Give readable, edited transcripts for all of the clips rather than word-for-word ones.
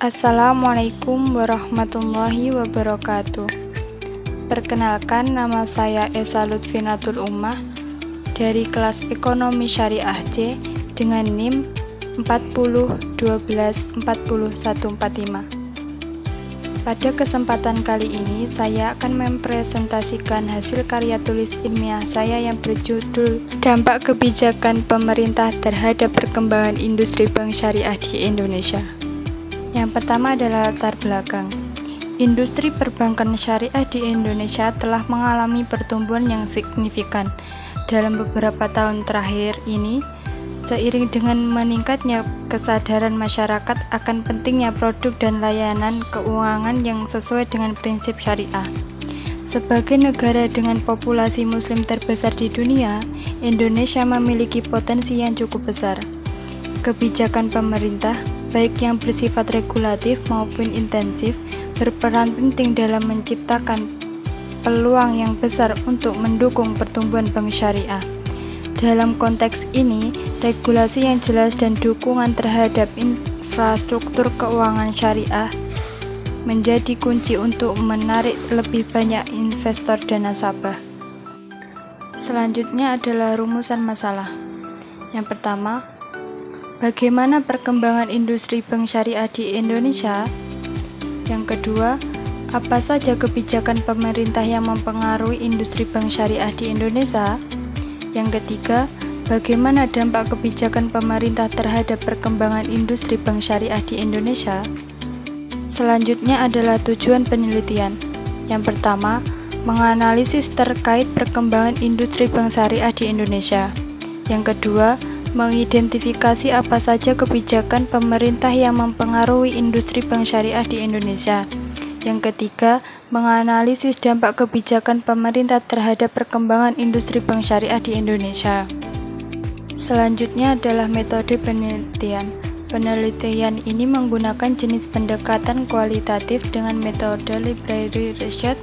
Assalamualaikum warahmatullahi wabarakatuh. Perkenalkan, nama saya Esa Lutfinatul Ummah dari kelas Ekonomi Syariah C dengan NIM 40124145. Pada kesempatan kali ini, saya akan mempresentasikan hasil karya tulis ilmiah saya yang berjudul Dampak Kebijakan Pemerintah Terhadap Perkembangan Industri Bank Syariah di Indonesia. Yang pertama adalah latar belakang. Industri perbankan syariah di Indonesia telah mengalami pertumbuhan yang signifikan dalam beberapa tahun terakhir ini, seiring dengan meningkatnya kesadaran masyarakat akan pentingnya produk dan layanan keuangan yang sesuai dengan prinsip syariah. Sebagai negara dengan populasi muslim terbesar di dunia, Indonesia memiliki potensi yang cukup besar. Kebijakan pemerintah, baik yang bersifat regulatif maupun intensif, berperan penting dalam menciptakan peluang yang besar untuk mendukung pertumbuhan bank syariah. Dalam konteks ini, regulasi yang jelas dan dukungan terhadap infrastruktur keuangan syariah menjadi kunci untuk menarik lebih banyak investor dan nasabah. Selanjutnya adalah rumusan masalah. Yang pertama, bagaimana perkembangan industri bank syariah di Indonesia? Yang kedua, apa saja kebijakan pemerintah yang mempengaruhi industri bank syariah di Indonesia? Yang ketiga, bagaimana dampak kebijakan pemerintah terhadap perkembangan industri bank syariah di Indonesia? Selanjutnya adalah tujuan penelitian. Yang pertama, menganalisis terkait perkembangan industri bank syariah di Indonesia. Yang kedua, mengidentifikasi apa saja kebijakan pemerintah yang mempengaruhi industri bank syariah di Indonesia. Yang ketiga, menganalisis dampak kebijakan pemerintah terhadap perkembangan industri bank syariah di Indonesia. Selanjutnya adalah metode penelitian. Penelitian ini menggunakan jenis pendekatan kualitatif dengan metode library research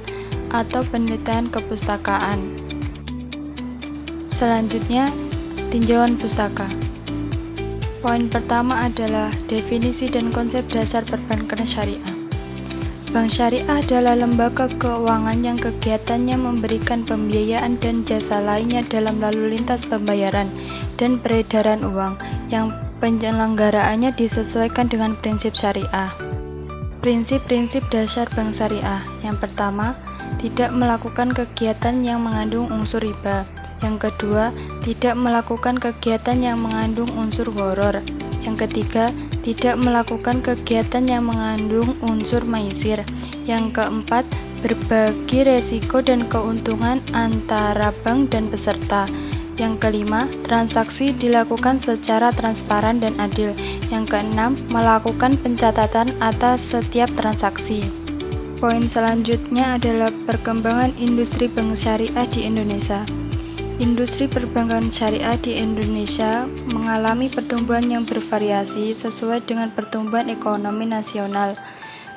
atau penelitian kepustakaan. Selanjutnya, tinjauan pustaka. Poin pertama adalah definisi dan konsep dasar perbankan syariah. Bank syariah adalah lembaga keuangan yang kegiatannya memberikan pembiayaan dan jasa lainnya dalam lalu lintas pembayaran dan peredaran uang yang penyelenggaraannya disesuaikan dengan prinsip syariah. Prinsip-prinsip dasar bank syariah. Yang pertama, tidak melakukan kegiatan yang mengandung unsur riba. Yang kedua, tidak melakukan kegiatan yang mengandung unsur gharar. Yang ketiga, tidak melakukan kegiatan yang mengandung unsur maisir. Yang keempat, berbagi resiko dan keuntungan antara bank dan peserta. Yang kelima, transaksi dilakukan secara transparan dan adil. Yang keenam, melakukan pencatatan atas setiap transaksi. Poin selanjutnya adalah perkembangan industri bank syariah di Indonesia. Industri perbankan syariah di Indonesia mengalami pertumbuhan yang bervariasi sesuai dengan pertumbuhan ekonomi nasional.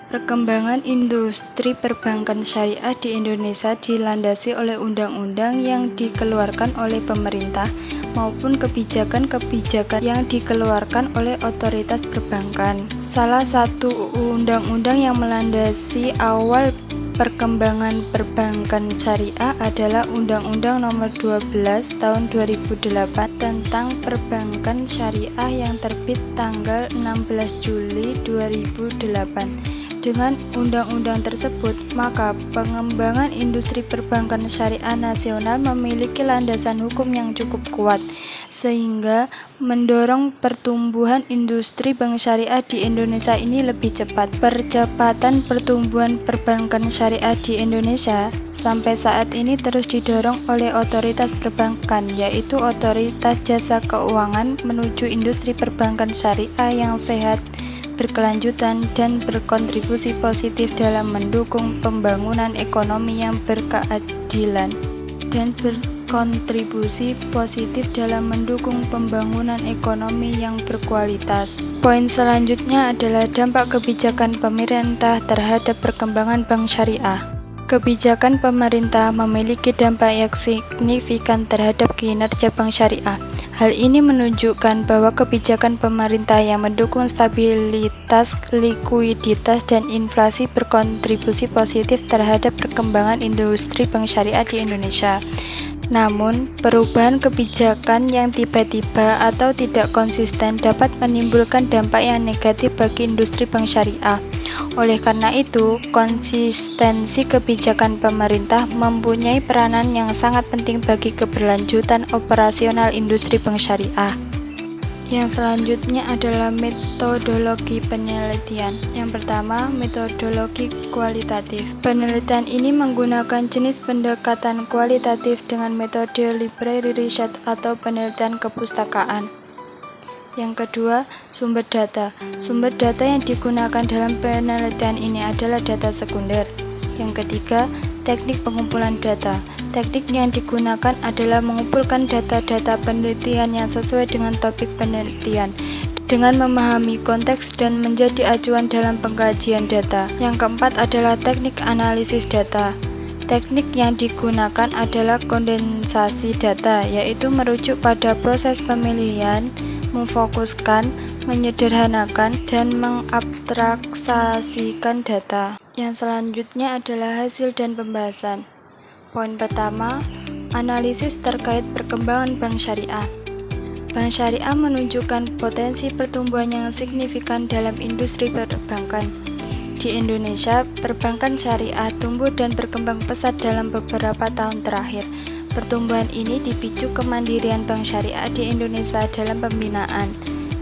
Perkembangan industri perbankan syariah di Indonesia dilandasi oleh undang-undang yang dikeluarkan oleh pemerintah maupun kebijakan-kebijakan yang dikeluarkan oleh otoritas perbankan. Salah satu undang-undang yang melandasi awal perkembangan perbankan syariah adalah Undang-Undang Nomor 12 Tahun 2008 tentang Perbankan Syariah yang terbit tanggal 16 Juli 2008. Dengan undang-undang tersebut, maka pengembangan industri perbankan syariah nasional memiliki landasan hukum yang cukup kuat, sehingga mendorong pertumbuhan industri bank syariah di Indonesia ini lebih cepat. Percepatan pertumbuhan perbankan syariah di Indonesia sampai saat ini terus didorong oleh otoritas perbankan, yaitu Otoritas Jasa Keuangan menuju industri perbankan syariah yang sehat, berkelanjutan, dan berkontribusi positif dalam mendukung pembangunan ekonomi yang berkeadilan dan berkontribusi positif dalam mendukung pembangunan ekonomi yang berkualitas. Poin selanjutnya adalah dampak kebijakan pemerintah terhadap perkembangan bank syariah. Kebijakan pemerintah memiliki dampak yang signifikan terhadap kinerja bank syariah. Hal ini menunjukkan bahwa kebijakan pemerintah yang mendukung stabilitas, likuiditas, dan inflasi berkontribusi positif terhadap perkembangan industri bank syariah di Indonesia. Namun, perubahan kebijakan yang tiba-tiba atau tidak konsisten dapat menimbulkan dampak yang negatif bagi industri bank syariah. Oleh karena itu, konsistensi kebijakan pemerintah mempunyai peranan yang sangat penting bagi keberlanjutan operasional industri bank syariah. Yang selanjutnya adalah metodologi penelitian. Yang pertama, metodologi kualitatif. Penelitian ini menggunakan jenis pendekatan kualitatif dengan metode library research atau penelitian kepustakaan. Yang kedua, sumber data. Sumber data yang digunakan dalam penelitian ini adalah data sekunder. Yang ketiga, teknik pengumpulan data. Teknik yang digunakan adalah mengumpulkan data-data penelitian yang sesuai dengan topik penelitian dengan memahami konteks dan menjadi acuan dalam pengkajian data. Yang keempat adalah teknik analisis data. Teknik yang digunakan adalah kondensasi data, yaitu merujuk pada proses pemilihan, memfokuskan, menyederhanakan, dan mengabstraksasikan data. Yang selanjutnya adalah hasil dan pembahasan. Poin pertama, analisis terkait perkembangan bank syariah. Bank syariah menunjukkan potensi pertumbuhan yang signifikan dalam industri perbankan. Di Indonesia, perbankan syariah tumbuh dan berkembang pesat dalam beberapa tahun terakhir. Pertumbuhan ini dipicu kemandirian bank syariah di Indonesia dalam pembinaan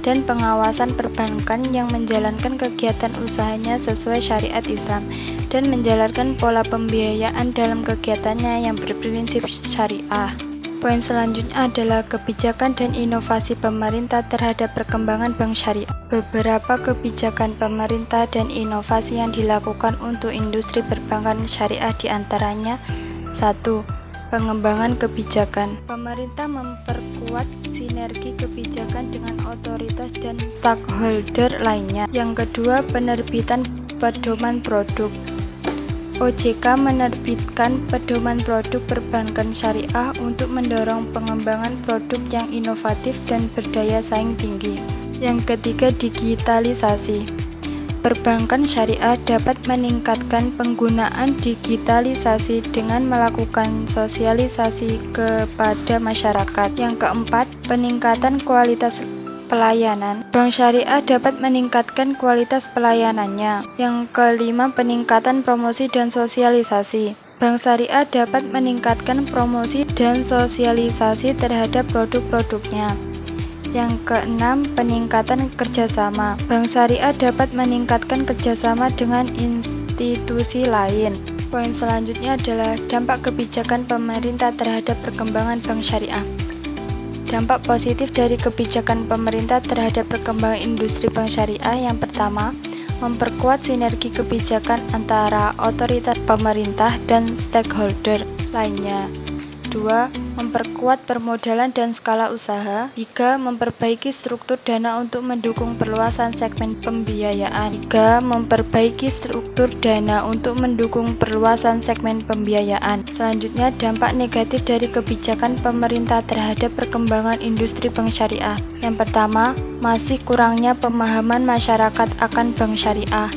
dan pengawasan perbankan yang menjalankan kegiatan usahanya sesuai syariat Islam dan menjalankan pola pembiayaan dalam kegiatannya yang berprinsip syariah. Poin selanjutnya adalah kebijakan dan inovasi pemerintah terhadap perkembangan bank syariah. Beberapa kebijakan pemerintah dan inovasi yang dilakukan untuk industri perbankan syariah diantaranya: 1. Pengembangan kebijakan. Pemerintah memperkuat sinergi kebijakan dengan otoritas dan stakeholder lainnya. Yang kedua, penerbitan pedoman produk. OJK menerbitkan pedoman produk perbankan syariah untuk mendorong pengembangan produk yang inovatif dan berdaya saing tinggi. Yang ketiga, digitalisasi. Perbankan syariah dapat meningkatkan penggunaan digitalisasi dengan melakukan sosialisasi kepada masyarakat. Yang keempat, peningkatan kualitas pelayanan. Bank syariah dapat meningkatkan kualitas pelayanannya. Yang kelima, peningkatan promosi dan sosialisasi. Bank syariah dapat meningkatkan promosi dan sosialisasi terhadap produk-produknya. Yang keenam, peningkatan kerjasama. Bank syariah dapat meningkatkan kerjasama dengan institusi lain. Poin selanjutnya adalah dampak kebijakan pemerintah terhadap perkembangan bank syariah. Dampak positif dari kebijakan pemerintah terhadap perkembangan industri bank syariah yang pertama, memperkuat sinergi kebijakan antara otoritas pemerintah dan stakeholder lainnya. 2. Memperkuat permodalan dan skala usaha. 3. Memperbaiki struktur dana untuk mendukung perluasan segmen pembiayaan. 3. Memperbaiki struktur dana untuk mendukung perluasan segmen pembiayaan. Selanjutnya, dampak negatif dari kebijakan pemerintah terhadap perkembangan industri bank syariah. Yang pertama, masih kurangnya pemahaman masyarakat akan bank syariah.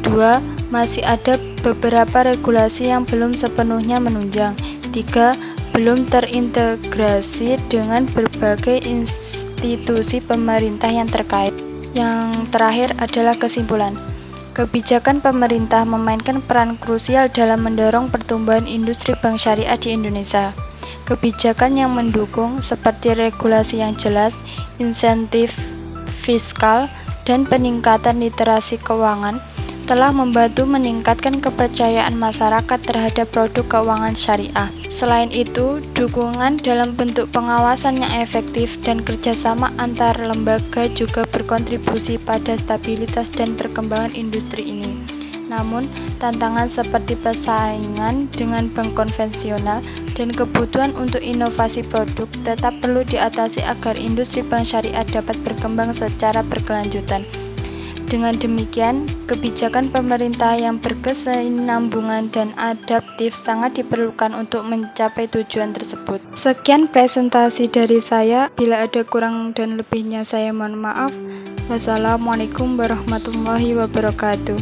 2. Masih ada beberapa regulasi yang belum sepenuhnya menunjang. 3. Belum terintegrasi dengan berbagai institusi pemerintah yang terkait. Yang terakhir adalah kesimpulan. Kebijakan pemerintah memainkan peran krusial dalam mendorong pertumbuhan industri bank syariah di Indonesia. Kebijakan yang mendukung seperti regulasi yang jelas, insentif fiskal, dan peningkatan literasi keuangan telah membantu meningkatkan kepercayaan masyarakat terhadap produk keuangan syariah. Selain itu, dukungan dalam bentuk pengawasan yang efektif dan kerjasama antar lembaga juga berkontribusi pada stabilitas dan perkembangan industri ini. Namun, tantangan seperti persaingan dengan bank konvensional dan kebutuhan untuk inovasi produk tetap perlu diatasi agar industri bank syariah dapat berkembang secara berkelanjutan. Dengan demikian, kebijakan pemerintah yang berkesinambungan dan adaptif sangat diperlukan untuk mencapai tujuan tersebut. Sekian presentasi dari saya. Bila ada kurang dan lebihnya saya mohon maaf. Wassalamualaikum warahmatullahi wabarakatuh.